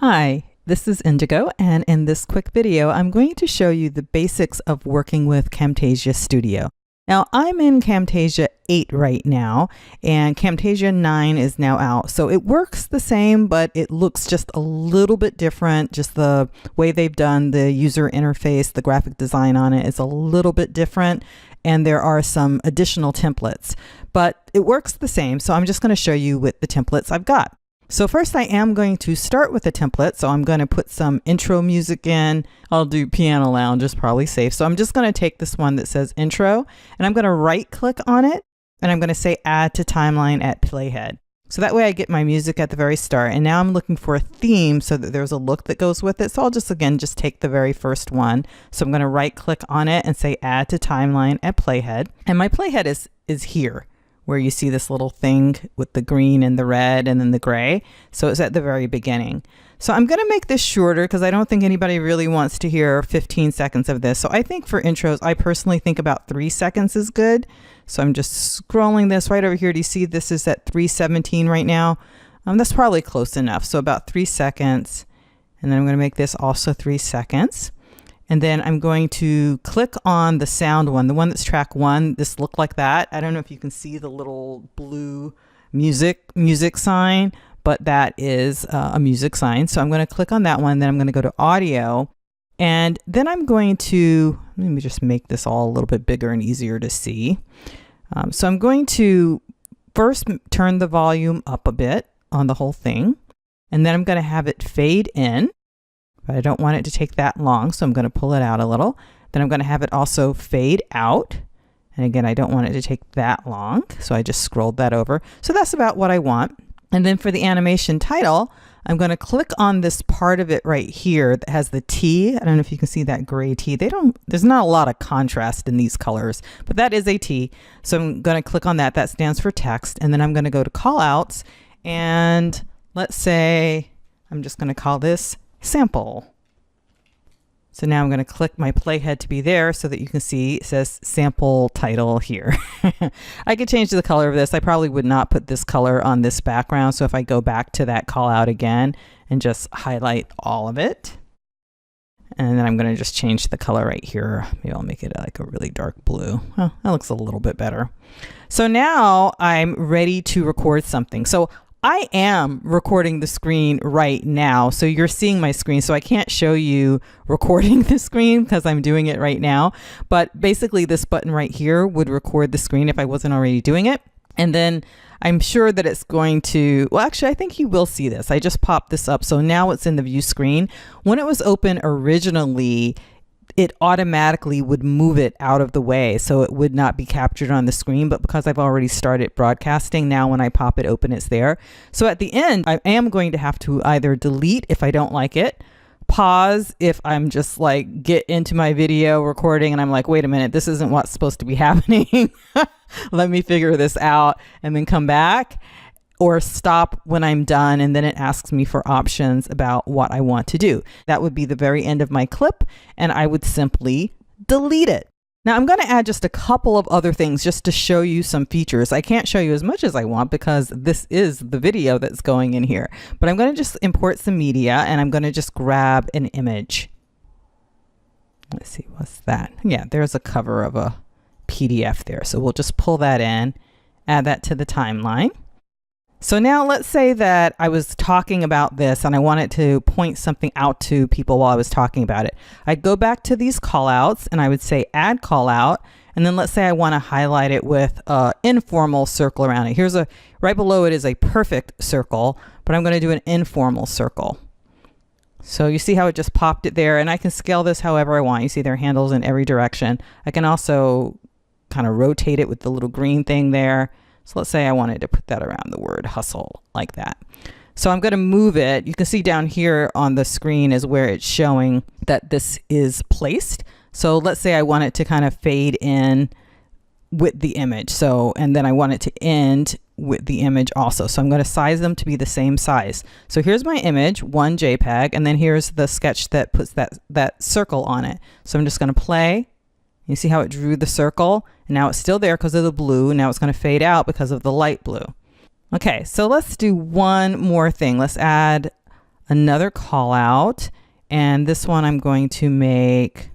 Hi, this is Indigo, and in this quick video, I'm going to show you the basics of working with Camtasia Studio. Now, I'm in Camtasia 8 right now, and Camtasia 9 is now out. So it works the same, but it looks just a little bit different. Just the way they've done the user interface, the graphic design on it is a little bit different, and there are some additional templates, but it works the same. So I'm just going to show you with the templates I've got. So first I am going to start with a template. So I'm going to put some intro music in. I'll do Piano Lounge, is probably safe. So I'm just going to take this one that says intro, and I'm going to right click on it, and I'm going to say add to timeline at Playhead. So that way I get my music at the very start. And now I'm looking for a theme so that there's a look that goes with it. So I'll just take the very first one. So I'm going to right click on it and say add to timeline at Playhead. And my Playhead is here, where you see this little thing with the green and the red and then the gray. So it's at the very beginning. So I'm going to make this shorter because I don't think anybody really wants to hear 15 seconds of this. So I think for intros, I personally think about 3 seconds is good. So I'm just scrolling this right over here. Do you see this is at 3:17 right now? That's probably close enough. So about 3 seconds. And then I'm going to make this also 3 seconds. And then I'm going to click on the sound one, the one that's track 1. This looked like that. I don't know if you can see the little blue music sign, but that is a music sign. So I'm going to click on that one. Then I'm going to go to audio. And then I'm going to, let me just make this all a little bit bigger and easier to see. So I'm going to first turn the volume up a bit on the whole thing. And then I'm going to have it fade in. But I don't want it to take that long, so I'm going to pull it out a little. Then I'm going to have it also fade out. And again, I don't want it to take that long, so I just scrolled that over. So that's about what I want. And then for the animation title, I'm going to click on this part of it right here that has the T. I don't know if you can see that gray T. There's not a lot of contrast in these colors, but that is a T. So I'm going to click on that. That stands for text. And then I'm going to go to callouts. And let's say I'm just going to call this sample. So now I'm going to click my playhead to be there so that you can see it says sample title here. I could change the color of this. I probably would not put this color on this background. So if I go back to that call out again and just highlight all of it, and then I'm going to just change the color right here. Maybe I'll make it like a really dark blue. Oh, that looks a little bit better. So now I'm ready to record something. So I am recording the screen right now. So you're seeing my screen. So I can't show you recording the screen because I'm doing it right now. But basically this button right here would record the screen if I wasn't already doing it. And then I'm sure that it's going to, well, actually, I think you will see this. I just popped this up. So now it's in the view screen. When it was open originally, it automatically would move it out of the way so it would not be captured on the screen. But because I've already started broadcasting, now when I pop it open, it's there. So at the end, I am going to have to either delete if I don't like it, pause if I'm just like get into my video recording and I'm like, wait a minute, this isn't what's supposed to be happening. Let me figure this out, and then come back, or stop when I'm done, and then it asks me for options about what I want to do. That would be the very end of my clip, and I would simply delete it. Now I'm going to add just a couple of other things just to show you some features. I can't show you as much as I want because this is the video that's going in here, but I'm going to just import some media, and I'm going to just grab an image. Let's see, what's that? Yeah, there's a cover of a PDF there. So we'll just pull that in, add that to the timeline. So now let's say that I was talking about this and I wanted to point something out to people while I was talking about it. I'd go back to these callouts and I would say add callout. And then let's say I want to highlight it with an informal circle around it. Right below it is a perfect circle, but I'm going to do an informal circle. So you see how it just popped it there, and I can scale this however I want. You see there are handles in every direction. I can also kind of rotate it with the little green thing there. So let's say I wanted to put that around the word hustle like that. So I'm going to move it. You can see down here on the screen is where it's showing that this is placed. So let's say I want it to kind of fade in with the image. So, and then I want it to end with the image also. So I'm going to size them to be the same size. So here's my image, one JPEG, and then here's the sketch that puts that circle on it. So I'm just going to play. You see how it drew the circle, and now it's still there because of the blue. Now it's going to fade out because of the light blue. Okay, so let's do one more thing. Let's add another call out, and this one I'm going to make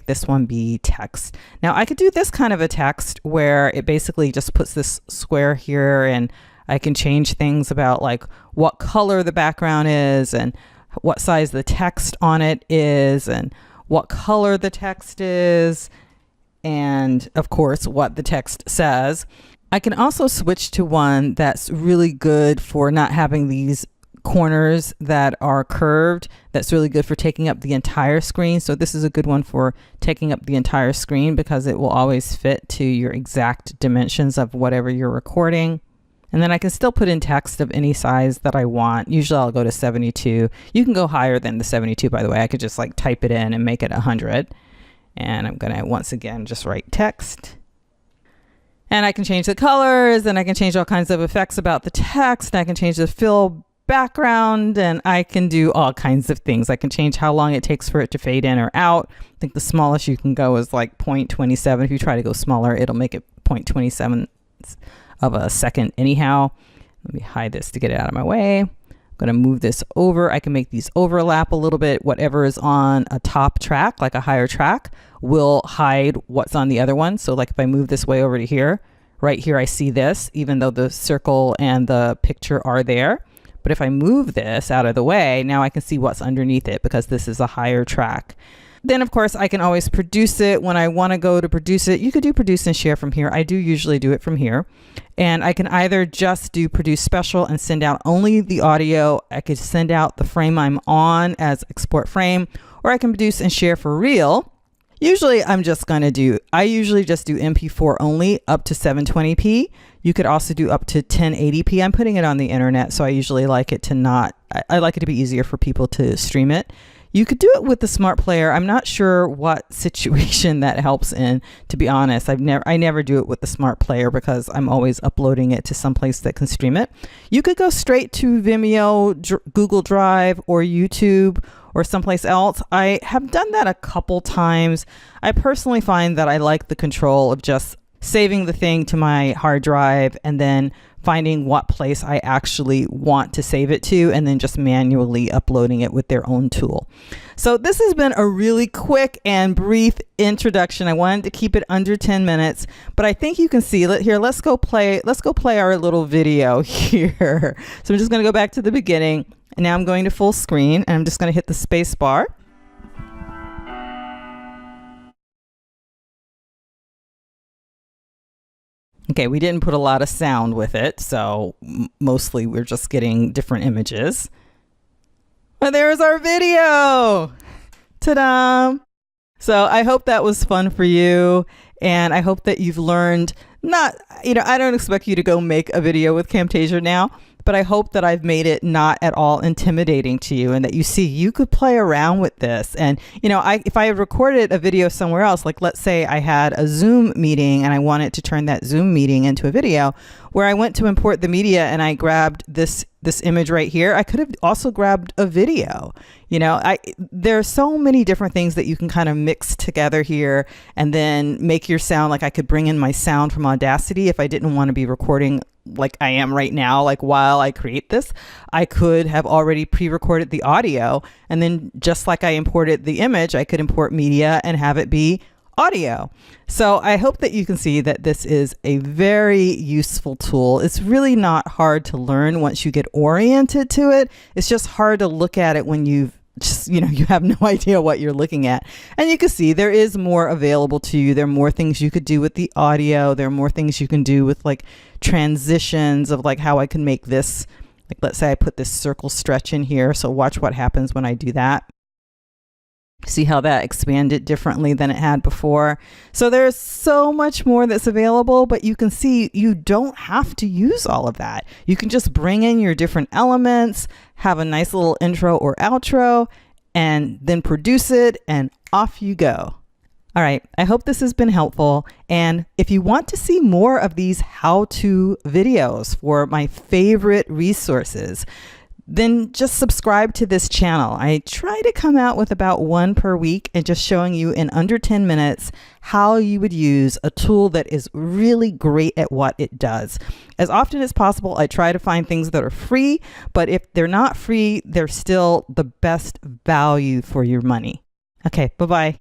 this one be text. Now I could do this kind of a text where it basically just puts this square here, and I can change things about like what color the background is and what size the text on it is and what color the text is, and of course what the text says. I can also switch to one that's really good for not having these corners that are curved. That's really good for taking up the entire screen. So this is a good one for taking up the entire screen because it will always fit to your exact dimensions of whatever you're recording. And then I can still put in text of any size that I want. Usually I'll go to 72. You can go higher than the 72, by the way. I could just like type it in and make it 100. And I'm gonna once again just write text. And I can change the colors, and I can change all kinds of effects about the text. And I can change the fill background, and I can do all kinds of things. I can change how long it takes for it to fade in or out. I think the smallest you can go is like 0.27. If you try to go smaller, it'll make it 0.27 of a second anyhow. Let me hide this to get it out of my way. I'm going to move this over. I can make these overlap a little bit. Whatever is on a top track, like a higher track, will hide what's on the other one. So like if I move this way over to here, right here I see this, even though the circle and the picture are there. But if I move this out of the way, now I can see what's underneath it because this is a higher track. Then of course I can always produce it when I want to go to produce it. You could do produce and share from here. I do usually do it from here. And I can either just do produce special and send out only the audio. I could send out the frame I'm on as export frame, or I can produce and share for real. Usually I usually just do MP4 only up to 720p. You could also do up to 1080p. I'm putting it on the internet, so I usually like it to I like it to be easier for people to stream it. You could do it with the Smart Player. I'm not sure what situation that helps in, to be honest. I never do it with the Smart Player because I'm always uploading it to someplace that can stream it. You could go straight to Vimeo, Google Drive, or YouTube, or someplace else. I have done that a couple times. I personally find that I like the control of just saving the thing to my hard drive and then finding what place I actually want to save it to, and then just manually uploading it with their own tool. So this has been a really quick and brief introduction. I wanted to keep it under 10 minutes, but I think you can see it here. Let's go play our little video here. So I'm just going to go back to the beginning, and now I'm going to full screen, and I'm just going to hit the space bar. Okay, we didn't put a lot of sound with it, so mostly we're just getting different images. Well, there's our video! Ta-da! So I hope that was fun for you, and I hope that you've learned I don't expect you to go make a video with Camtasia now, but I hope that I've made it not at all intimidating to you, and that you see you could play around with this. And if I had recorded a video somewhere else, like let's say I had a Zoom meeting and I wanted to turn that Zoom meeting into a video, where I went to import the media and I grabbed this image right here, I could have also grabbed a video. There are so many different things that you can kind of mix together here and then make your sound. Like I could bring in my sound from Audacity if I didn't want to be recording like I am right now, like while I create this. I could have already pre-recorded the audio, and then just like I imported the image, I could import media and have it be audio. So I hope that you can see that this is a very useful tool. It's really not hard to learn once you get oriented to it. It's just hard to look at it when you have no idea what you're looking at. And you can see there is more available to you. There are more things you could do with the audio. There are more things you can do with like transitions of like how I can make this, like let's say I put this circle stretch in here. So watch what happens when I do that. See how that expanded differently than it had before. So there's so much more that's available, but you can see you don't have to use all of that. You can just bring in your different elements, have a nice little intro or outro, and then produce it, and off you go. All right, I hope this has been helpful. And if you want to see more of these how-to videos for my favorite resources, then just subscribe to this channel. I try to come out with about one per week and just showing you in under 10 minutes how you would use a tool that is really great at what it does. As often as possible, I try to find things that are free, but if they're not free, they're still the best value for your money. Okay, bye-bye.